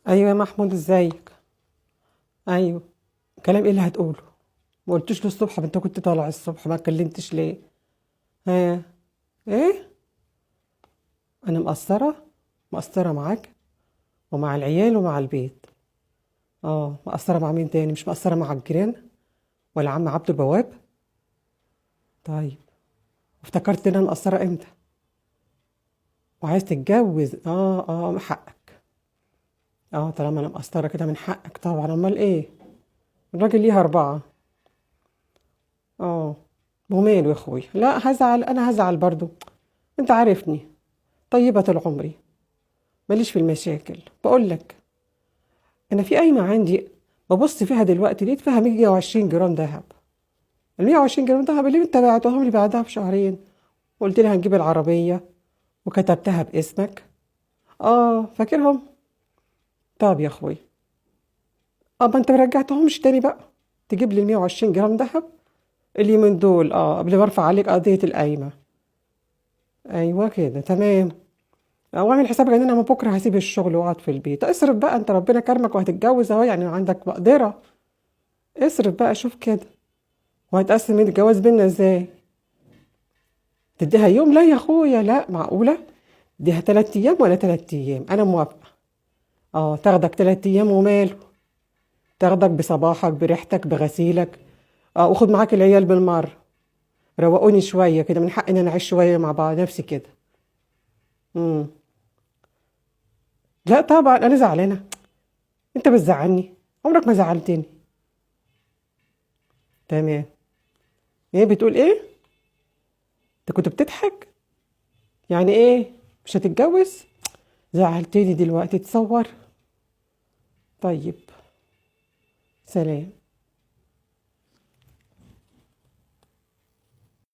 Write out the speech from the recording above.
ايوه يا محمود، ازيك؟ ايوه. كلام ايه اللي هتقوله؟ ما قلتش له الصبح؟ ما انت كنت طالع الصبح، ما اتكلمتش ليه؟ ها؟ ايه؟ انا مقصره معاك ومع العيال ومع البيت. اه، مقصره مع مين تاني؟ مش مقصره مع الجيران ولا عم عبد البواب؟ طيب. افتكرت ان انا مقصره امتى؟ وعايز تتجوز؟ اه حقك. اه، طالما انا مقصره كده من حقك طبعا، امال ايه؟ الراجل ليها اربعه. اه. وماله يا اخوي؟ لا هزعل، انا هزعل برضو. انت عارفني، طيبة طول عمري، ماليش في المشاكل. بقول لك، انا في قايمة عندي ببص فيها دلوقتي، لقيت فيها 120 جرام ذهب. ال 120 جرام ذهب اللي انت بعتهم لي بعدها بشهرين، وقلت لي هنجيب العربية وكتبتها باسمك. اه، فاكرهم؟ طب يا اخوي، ما انت ما رجعتهمش تاني بقى، تجيب لي ال 120 جرام ذهب اليومين دول، قبل ما ارفع عليك قضية القايمة. ايوه كده تمام. واعمل حسابك ان انا من بكره هسيب الشغل واقعد في البيت. اصرف بقى، انت ربنا كرمك وهتتجوز اهو، يعني عندك مقدره. اصرف بقى، شوف كده. وهتقسم الجواز بينا ازاي؟ تديها يوم؟ لا يا اخويا، لا معقوله. اديها 3 ايام ولا 3 ايام، انا موافقه. تاخدك 3 ايام وماله. تاخدك بصباحك بريحتك بغسيلك. وخد معاك العيال بالمره. روقوني شويه كده، من حق ان انا اعيش شويه مع بعض نفسي كده. امم. لا طبعا انا زعلانه. انت بتزعلني؟ عمرك ما زعلتني. تمام. ايه بتقول ايه؟ انت كنت بتضحك؟ يعني ايه؟ مش هتتجوز؟ زعلتني دلوقتي، تصور. طيب. سلام.